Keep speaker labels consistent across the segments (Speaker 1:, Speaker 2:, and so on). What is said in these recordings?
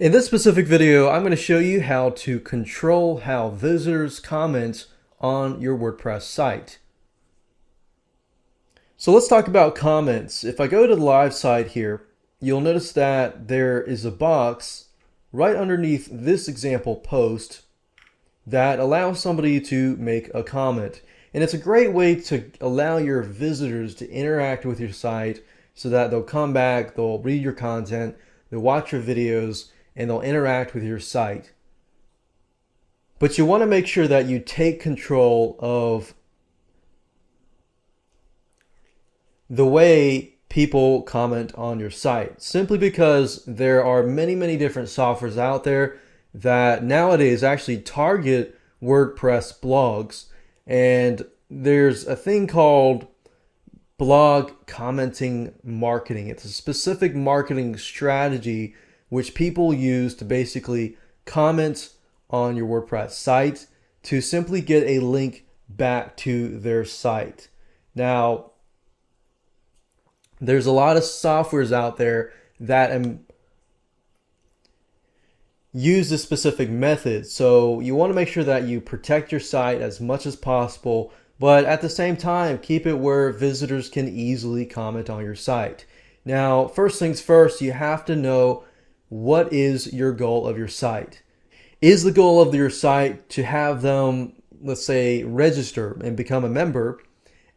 Speaker 1: In this specific video, I'm going to show you how to control how visitors comment on your WordPress site. So let's talk about comments. If I go to the live site here, you'll notice that there is a box right underneath this example post that allows somebody to make a comment. And it's a great way to allow your visitors to interact with your site so that they'll come back, they'll read your content, they'll watch your videos, and they'll interact with your site. But you want to make sure that you take control of the way people comment on your site, simply because there are many different softwares out there that nowadays actually target WordPress blogs. And there's a thing called blog commenting marketing. It's a specific marketing strategy which people use to basically comment on your WordPress site to simply get a link back to their site. Now, there's a lot of softwares out there that use this specific method. So you want to make sure that you protect your site as much as possible, but at the same time, keep it where visitors can easily comment on your site. Now, first things first, you have to know what is your goal of your site. Is the goal of your site to have them, let's say, register and become a member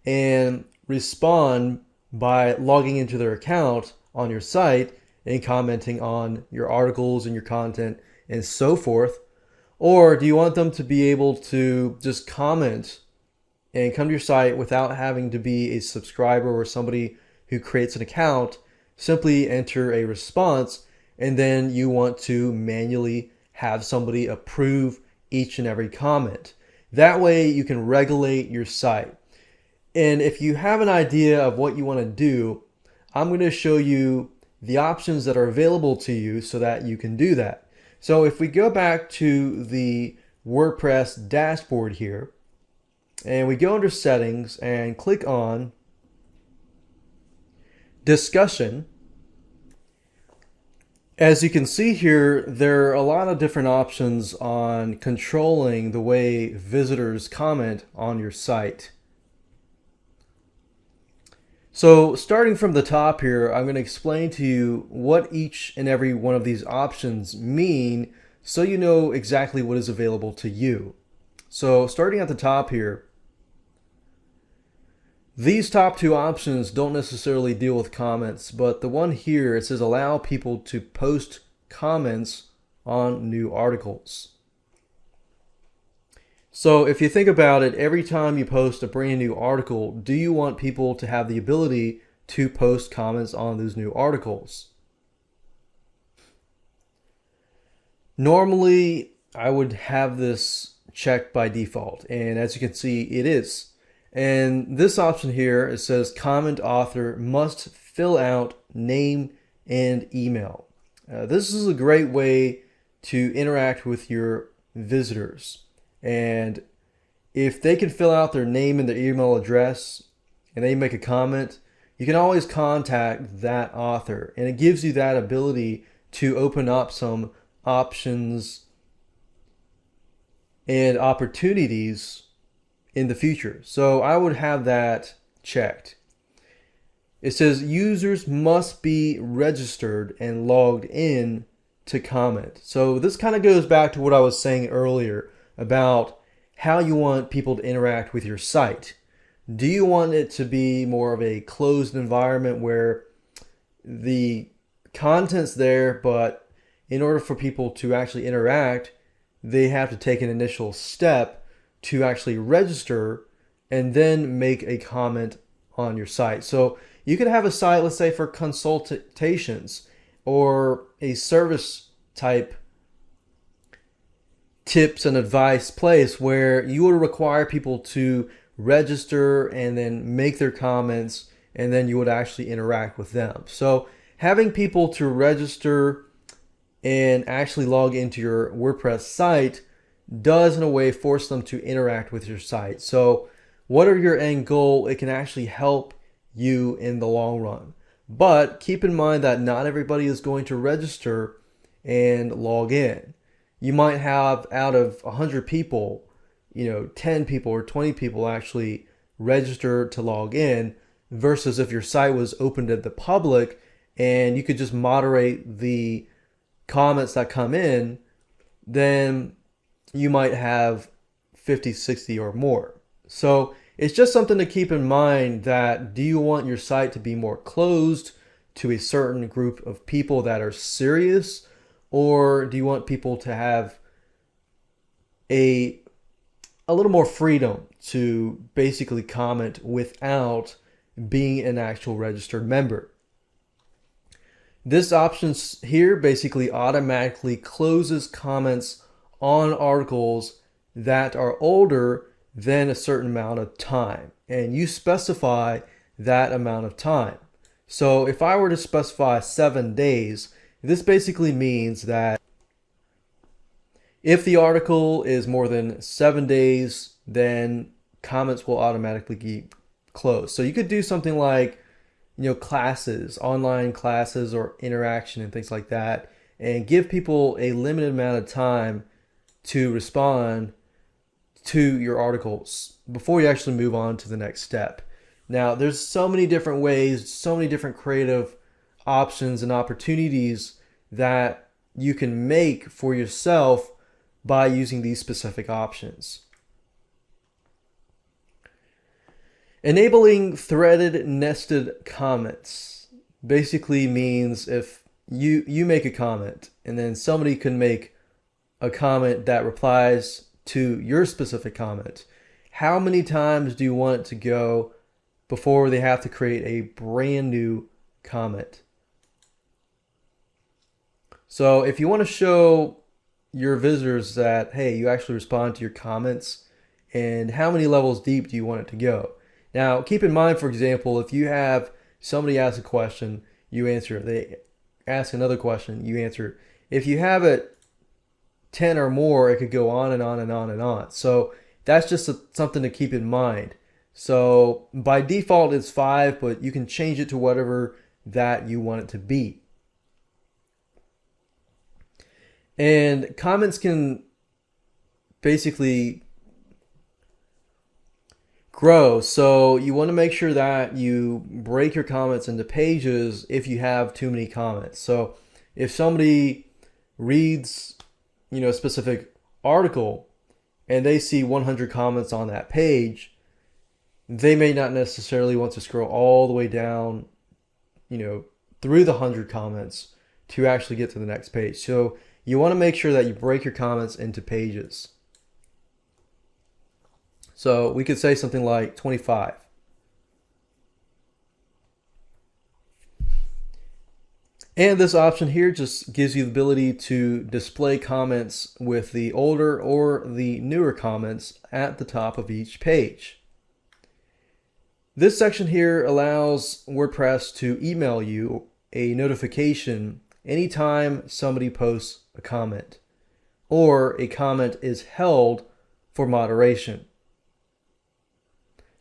Speaker 1: and respond by logging into their account on your site and commenting on your articles and your content and so forth? Or do you want them to be able to just comment and come to your site without having to be a subscriber or somebody who creates an account, simply enter a response, and then you want to manually have somebody approve each and every comment? That way you can regulate your site. And if you have an idea of what you want to do, I'm going to show you the options that are available to you so that you can do that. So if we go back to the WordPress dashboard here, and we go under settings and click on discussion, as you can see here, there are a lot of different options on controlling the way visitors comment on your site. So starting from the top here, I'm going to explain to you what each and every one of these options mean so you know exactly what is available to you. So starting at the top here, these top two options don't necessarily deal with comments, but the one here, it says allow people to post comments on new articles. So if you think about it, every time you post a brand new article, do you want people to have the ability to post comments on those new articles? Normally, I would have this checked by default, and as you can see, it is. And this option here, it says comment author must fill out name and email. This is a great way to interact with your visitors. And if they can fill out their name and their email address and they make a comment, you can always contact that author. And it gives you that ability to open up some options and opportunities in the future. So I would have that checked. It says users must be registered and logged in to comment. So this kind of goes back to what I was saying earlier about how you want people to interact with your site. Do you want it to be more of a closed environment where the content's there, but in order for people to actually interact, they have to take an initial step to actually register and then make a comment on your site? So you could have a site, let's say, for consultations or a service type tips and advice place where you would require people to register and then make their comments, and then you would actually interact with them. So having people to register and actually log into your WordPress site does in a way force them to interact with your site. So whatever your end goal, it can actually help you in the long run. But keep in mind that not everybody is going to register and log in. You might have out of 100 people, 10 people or 20 people actually register to log in, versus if your site was open to the public and you could just moderate the comments that come in, then you might have 50, 60 or more. So it's just something to keep in mind, that do you want your site to be more closed to a certain group of people that are serious, or do you want people to have a little more freedom to basically comment without being an actual registered member? This option here basically automatically closes comments on articles that are older than a certain amount of time, and you specify that amount of time. So if I were to specify 7 days, this basically means that if the article is more than 7 days, then comments will automatically be closed. So you could do something like, classes, online classes or interaction and things like that, and give people a limited amount of time to respond to your articles before you actually move on to the next step. Now, there's so many different ways, so many different creative options and opportunities that you can make for yourself by using these specific options. Enabling threaded nested comments basically means if you make a comment and then somebody can make a comment that replies to your specific comment, how many times do you want it to go before they have to create a brand new comment? So if you want to show your visitors that, hey, you actually respond to your comments, and how many levels deep do you want it to go? Now, keep in mind, for example, if you have somebody ask a question, you answer it. They ask another question, you answer it. If you have it 10 or more, it could go on and on and on and on. So that's just something to keep in mind. So by default, it's 5, but you can change it to whatever that you want it to be. And comments can basically grow. So you want to make sure that you break your comments into pages if you have too many comments. So if somebody reads, a specific article and they see 100 comments on that page, they may not necessarily want to scroll all the way down, through the 100 comments to actually get to the next page. So you want to make sure that you break your comments into pages. So we could say something like 25. And this option here just gives you the ability to display comments with the older or the newer comments at the top of each page. This section here allows WordPress to email you a notification anytime somebody posts a comment or a comment is held for moderation.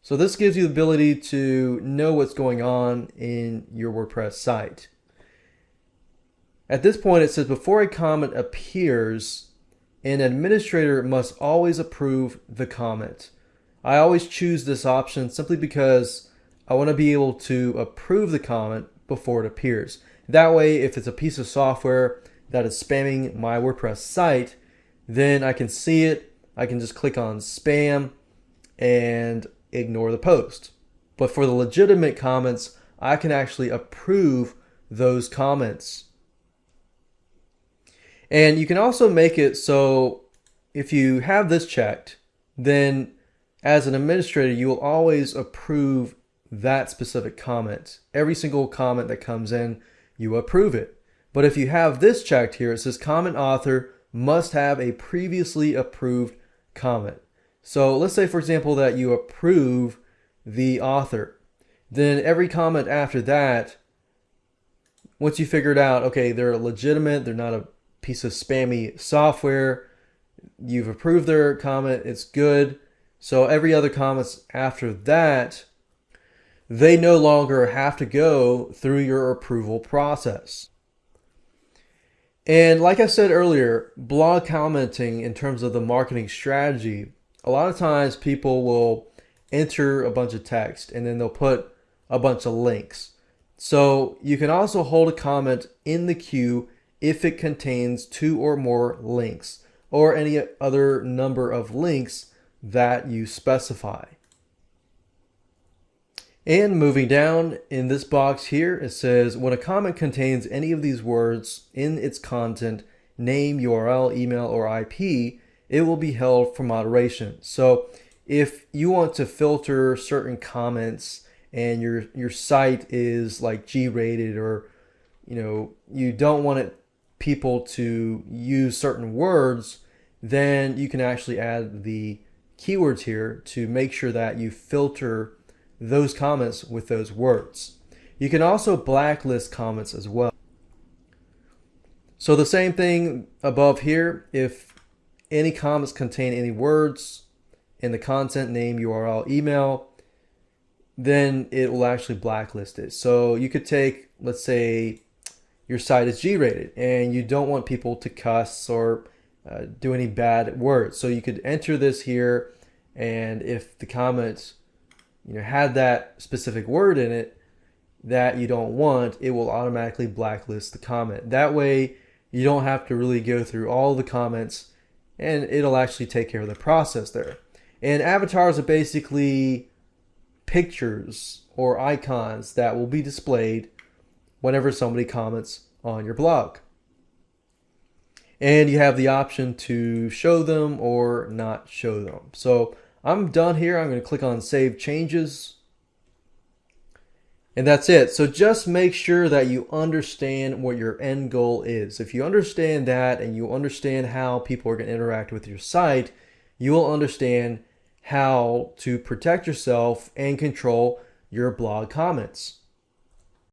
Speaker 1: So this gives you the ability to know what's going on in your WordPress site. At this point, it says before a comment appears, an administrator must always approve the comment. I always choose this option simply because I want to be able to approve the comment before it appears. That way, if it's a piece of software that is spamming my WordPress site, then I can see it. I can just click on spam and ignore the post. But for the legitimate comments, I can actually approve those comments. And you can also make it so if you have this checked, then as an administrator, you will always approve that specific comment. Every single comment that comes in, you approve it. But if you have this checked here, it says comment author must have a previously approved comment. So let's say, for example, that you approve the author. Then every comment after that, once you figured out, okay, they're legitimate, they're not a piece of spammy software, you've approved their comment, it's good. So every other comments after that, they no longer have to go through your approval process. And like I said earlier, blog commenting in terms of the marketing strategy, a lot of times people will enter a bunch of text and then they'll put a bunch of links. So you can also hold a comment in the queue if it contains 2 or more links or any other number of links that you specify. And moving down in this box here, it says when a comment contains any of these words in its content, name, URL, email, or IP, it will be held for moderation. So if you want to filter certain comments and your site is like G-rated, or you don't want people to use certain words, then you can actually add the keywords here to make sure that you filter those comments with those words. You can also blacklist comments as well. So the same thing above here, if any comments contain any words in the content, name, URL, email, then it will actually blacklist it. So you could take, let's say your site is G-rated and you don't want people to cuss or do any bad words. So you could enter this here, and if the comment had that specific word in it that you don't want, it will automatically blacklist the comment. That way you don't have to really go through all the comments, and it'll actually take care of the process there. And avatars are basically pictures or icons that will be displayed whenever somebody comments on your blog. And you have the option to show them or not show them. So I'm done here. I'm going to click on Save Changes. And that's it. So just make sure that you understand what your end goal is. If you understand that and you understand how people are going to interact with your site, you will understand how to protect yourself and control your blog comments.